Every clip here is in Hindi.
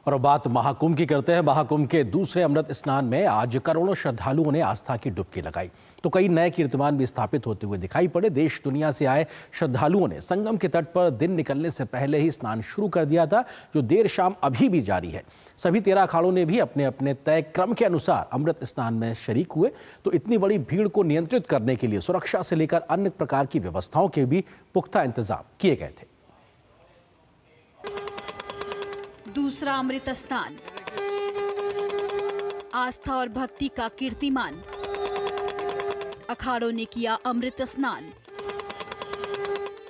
और अब बात महाकुंभ की करते हैं। महाकुंभ के दूसरे अमृत स्नान में आज करोड़ों श्रद्धालुओं ने आस्था की डुबकी लगाई तो कई नए कीर्तिमान भी स्थापित होते हुए दिखाई पड़े। देश दुनिया से आए श्रद्धालुओं ने संगम के तट पर दिन निकलने से पहले ही स्नान शुरू कर दिया था, जो देर शाम अभी भी जारी है। सभी 13 अखाड़ों ने भी अपने अपने तय क्रम के अनुसार अमृत स्नान में शरीक हुए। तो इतनी बड़ी भीड़ को नियंत्रित करने के लिए सुरक्षा से लेकर अन्य प्रकार की व्यवस्थाओं के भी पुख्ता इंतजाम किए गए थे। दूसरा अमृत स्नान, आस्था और भक्ति का कीर्तिमान। अखाड़ों ने किया अमृत स्नान।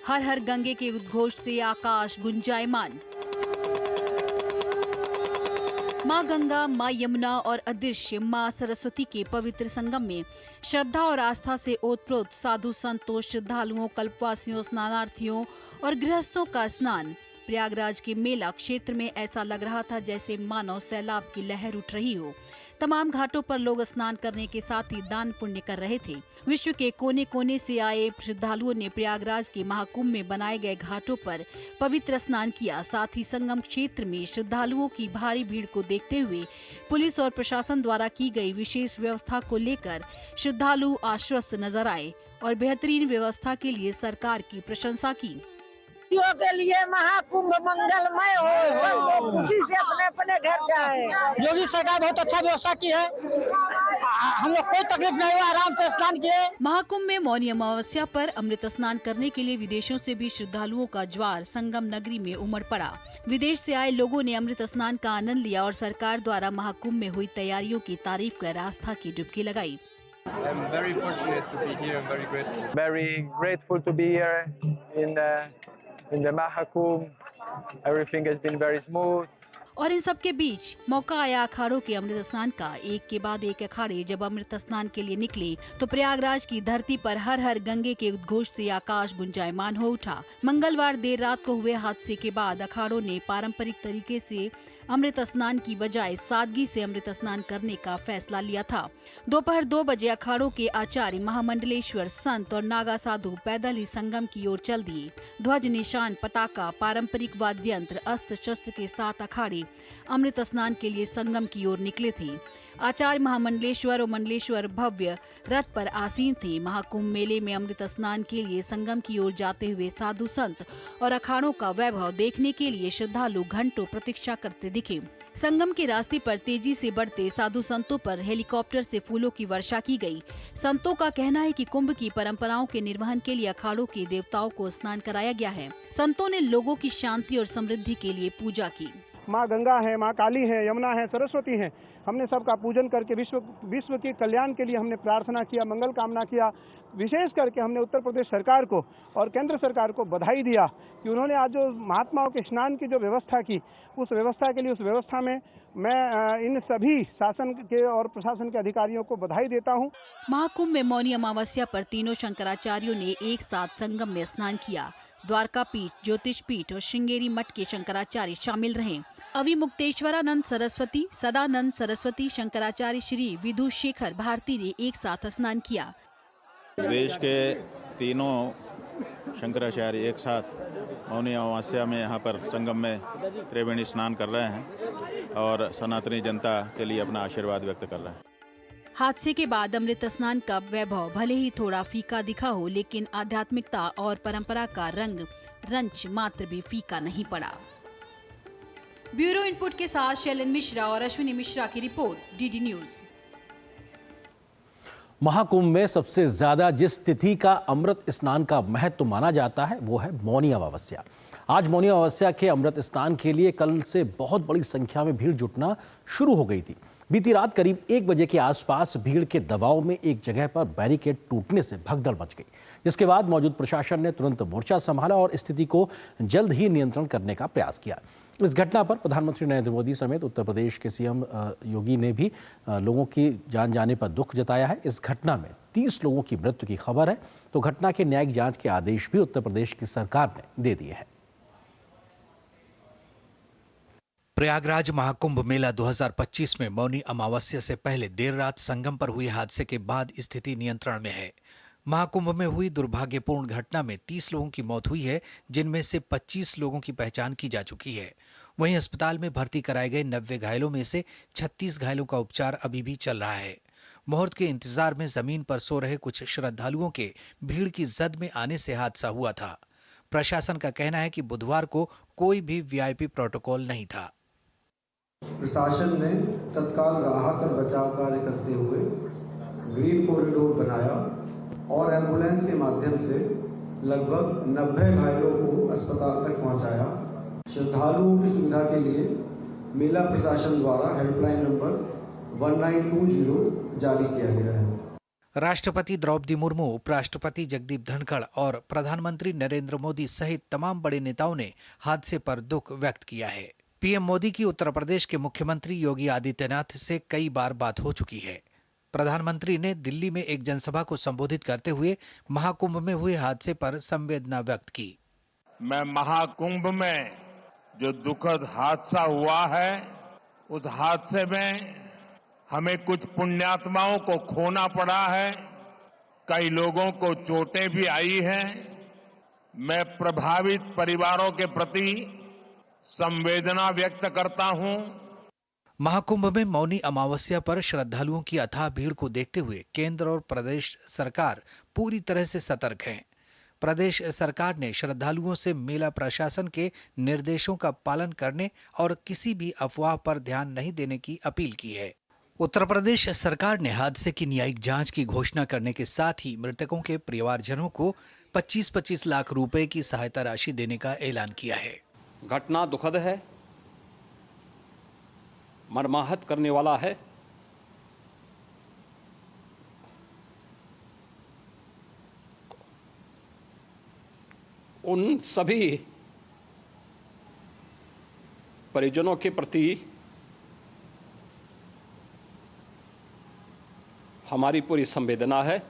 हर हर गंगे के उद्घोष से आकाश गुंजायमान। माँ गंगा, माँ यमुना और अदृश्य माँ सरस्वती के पवित्र संगम में श्रद्धा और आस्था से ओतप्रोत साधु संतों, श्रद्धालुओं, कल्पवासियों, स्नानार्थियों और गृहस्थों का स्नान। प्रयागराज के मेला क्षेत्र में ऐसा लग रहा था जैसे मानो सैलाब की लहर उठ रही हो। तमाम घाटों पर लोग स्नान करने के साथ ही दान पुण्य कर रहे थे। विश्व के कोने कोने से आए श्रद्धालुओं ने प्रयागराज के महाकुंभ में बनाए गए घाटों पर पवित्र स्नान किया। साथ ही संगम क्षेत्र में श्रद्धालुओं की भारी भीड़ को देखते हुए पुलिस और प्रशासन द्वारा की गई विशेष व्यवस्था को लेकर श्रद्धालु आश्वस्त नजर आए और बेहतरीन व्यवस्था के लिए सरकार की प्रशंसा की। के लिए महाकुंभ मंगलमय हो, सब लोग खुशी से अपने अपने घर जाए। योगी सरकार बहुत अच्छा व्यवस्था की है, हम लोग कोई तकलीफ नहीं हुआ, आराम से स्नान किए। महाकुंभ में मौनी अमावस्या पर अमृत स्नान करने के लिए विदेशों से भी श्रद्धालुओं का ज्वार संगम नगरी में उमड़ पड़ा। विदेश से आए लोगों ने अमृत स्नान का आनंद लिया और सरकार द्वारा महाकुंभ में हुई तैयारियों की तारीफ कर आस्था की डुबकी लगाई। I'm very fortunate to be here and very grateful. Very grateful to be here in the Mahakumbh. Everything has been very smooth. और इन सब के बीच मौका आया अखाड़ों के अमृत स्नान का। एक के बाद एक अखाड़े जब अमृत स्नान के लिए निकले तो प्रयागराज की धरती पर हर हर गंगे के उद्घोष से आकाश गुंजायमान हो उठा। मंगलवार देर रात को हुए हादसे के बाद अखाड़ों ने पारंपरिक तरीके से अमृत स्नान की बजाय सादगी से अमृत स्नान करने का फैसला लिया था। दोपहर 2 बजे अखाड़ों के आचार्य, महामंडलेश्वर, संत और नागा साधु पैदल ही संगम की ओर चल दिए। ध्वज, निशान, पताका, पारंपरिक वाद्य यंत्र, अस्त्र शस्त्र के साथ अखाड़े अमृत स्नान के लिए संगम की ओर निकले थे। आचार्य, महामंडलेश्वर और मंडलेश्वर भव्य रथ पर आसीन थे। महाकुंभ मेले में अमृत स्नान के लिए संगम की ओर जाते हुए साधु संत और अखाड़ों का वैभव देखने के लिए श्रद्धालु घंटों प्रतीक्षा करते दिखे। संगम के रास्ते पर तेजी से बढ़ते साधु संतों पर हेलीकॉप्टर से फूलों की वर्षा की गई। संतों का कहना है कि कुंभ की परंपराओं के निर्वहन के लिए अखाड़ों के देवताओं को स्नान कराया गया है। संतों ने लोगों की शांति और समृद्धि के लिए पूजा की। माँ गंगा है, माँ काली है, यमुना है, सरस्वती है, हमने सबका पूजन करके विश्व के कल्याण के लिए हमने प्रार्थना किया, मंगल कामना किया। विशेष करके हमने उत्तर प्रदेश सरकार को और केंद्र सरकार को बधाई दिया कि उन्होंने आज जो महात्माओं के स्नान की जो व्यवस्था की, उस व्यवस्था के लिए, उस व्यवस्था में मैं इन सभी शासन के और प्रशासन के अधिकारियों को बधाई देता हूँ। महाकुंभ में मौनी अमावस्या पर तीनों शंकराचार्यों ने एक साथ संगम में स्नान किया। द्वारका पीठ, ज्योतिष पीठ और श्रृंगेरी मठ के शंकराचार्य शामिल रहे। अविमुक्तेश्वरानंद सरस्वती, सदानंद सरस्वती, शंकराचार्य श्री विधु शेखर भारती ने एक साथ स्नान किया। देश के तीनों शंकराचार्य एक साथ मौनी अमावस्या में यहाँ पर संगम में त्रिवेणी स्नान कर रहे हैं और सनातनी जनता के लिए अपना आशीर्वाद व्यक्त कर रहे हैं। हादसे के बाद अमृत स्नान का वैभव भले ही थोड़ा फीका दिखा हो, लेकिन आध्यात्मिकता और परंपरा का रंग रंच मात्र भी फीका नहीं पड़ा। ब्यूरो इनपुट के साथ शैलेंद्र मिश्रा और अश्विनी मिश्रा की रिपोर्ट, डीडी न्यूज। महाकुंभ में सबसे ज्यादा जिस तिथि का अमृत स्नान का महत्व माना जाता है वो है मौनी अमावस्या। आज मौनी अमावस्या के अमृत स्नान के लिए कल से बहुत बड़ी संख्या में भीड़ जुटना शुरू हो गई थी। बीती रात करीब 1 बजे के आसपास भीड़ के दबाव में एक जगह पर बैरिकेड टूटने से भगदड़ मच गई, जिसके बाद मौजूद प्रशासन ने तुरंत मोर्चा संभाला और स्थिति को जल्द ही नियंत्रण करने का प्रयास किया। इस घटना पर प्रधानमंत्री नरेंद्र मोदी समेत उत्तर प्रदेश के सीएम योगी ने भी लोगों की जान जाने पर दुख जताया है। इस घटना में 30 लोगों की मृत्यु की खबर है, तो घटना के न्यायिक जांच के आदेश भी उत्तर प्रदेश की सरकार ने दे दिए हैं। प्रयागराज महाकुंभ मेला 2025 में मौनी अमावस्या से पहले देर रात संगम पर हुए हादसे के बाद स्थिति नियंत्रण में है। महाकुंभ में हुई दुर्भाग्यपूर्ण घटना में 30 लोगों की मौत हुई है, जिनमें से 25 लोगों की पहचान की जा चुकी है। वहीं अस्पताल में भर्ती कराए गए 90 घायलों में से 36 घायलों का उपचार अभी भी चल रहा है। मुहूर्त के इंतजार में जमीन पर सो रहे कुछ श्रद्धालुओं के भीड़ की जद में आने से हादसा हुआ था। प्रशासन का कहना है कि बुधवार को कोई भी वीआईपी प्रोटोकॉल नहीं था। प्रशासन ने तत्काल राहत और बचाव कार्य करते हुए ग्रीन कॉरिडोर बनाया और एम्बुलेंस के माध्यम से लगभग 90 घायलों को अस्पताल तक पहुंचाया। श्रद्धालुओं की सुविधा के लिए मेला प्रशासन द्वारा हेल्पलाइन नंबर 1920 जारी किया गया है। राष्ट्रपति द्रौपदी मुर्मू, उपराष्ट्रपति जगदीप धनखड़ और प्रधानमंत्री नरेंद्र मोदी सहित तमाम बड़े नेताओं ने हादसे पर दुख व्यक्त किया है। पीएम मोदी की उत्तर प्रदेश के मुख्यमंत्री योगी आदित्यनाथ से कई बार बात हो चुकी है। प्रधानमंत्री ने दिल्ली में एक जनसभा को संबोधित करते हुए महाकुंभ में हुए हादसे पर संवेदना व्यक्त की। मैं महाकुंभ में जो दुखद हादसा हुआ है, उस हादसे में हमें कुछ पुण्यात्माओं को खोना पड़ा है, कई लोगों को चोटें भी आई हैं। मैं प्रभावित परिवारों के प्रति संवेदना व्यक्त करता हूं। महाकुंभ में मौनी अमावस्या पर श्रद्धालुओं की अथाह भीड़ को देखते हुए केंद्र और प्रदेश सरकार पूरी तरह से सतर्क है। प्रदेश सरकार ने श्रद्धालुओं से मेला प्रशासन के निर्देशों का पालन करने और किसी भी अफवाह पर ध्यान नहीं देने की अपील की है। उत्तर प्रदेश सरकार ने हादसे की न्यायिक जांच की घोषणा करने के साथ ही मृतकों के परिवारजनों को 25-25 लाख रुपए की सहायता राशि देने का ऐलान किया है। घटना दुखद है, मर्माहत करने वाला है। उन सभी परिजनों के प्रति हमारी पूरी संवेदना है।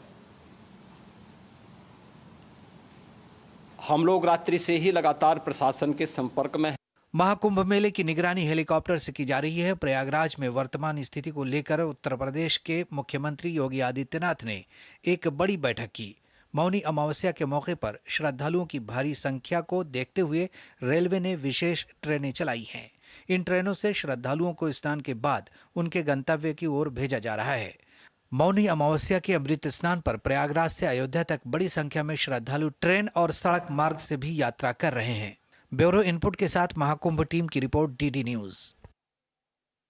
हम लोग रात्रि से ही लगातार प्रशासन के संपर्क में हैं। महाकुंभ मेले की निगरानी हेलीकॉप्टर से की जा रही है। प्रयागराज में वर्तमान स्थिति को लेकर उत्तर प्रदेश के मुख्यमंत्री योगी आदित्यनाथ ने एक बड़ी बैठक की। मौनी अमावस्या के मौके पर श्रद्धालुओं की भारी संख्या को देखते हुए रेलवे ने विशेष ट्रेनें चलाई हैं। इन ट्रेनों से श्रद्धालुओं को स्नान के बाद उनके गंतव्य की ओर भेजा जा रहा है। मौनी अमावस्या के अमृत स्नान पर प्रयागराज से अयोध्या तक बड़ी संख्या में श्रद्धालु ट्रेन और सड़क मार्ग से भी यात्रा कर रहे हैं। ब्यूरो इनपुट के साथ महाकुंभ टीम की रिपोर्ट, डीडी न्यूज।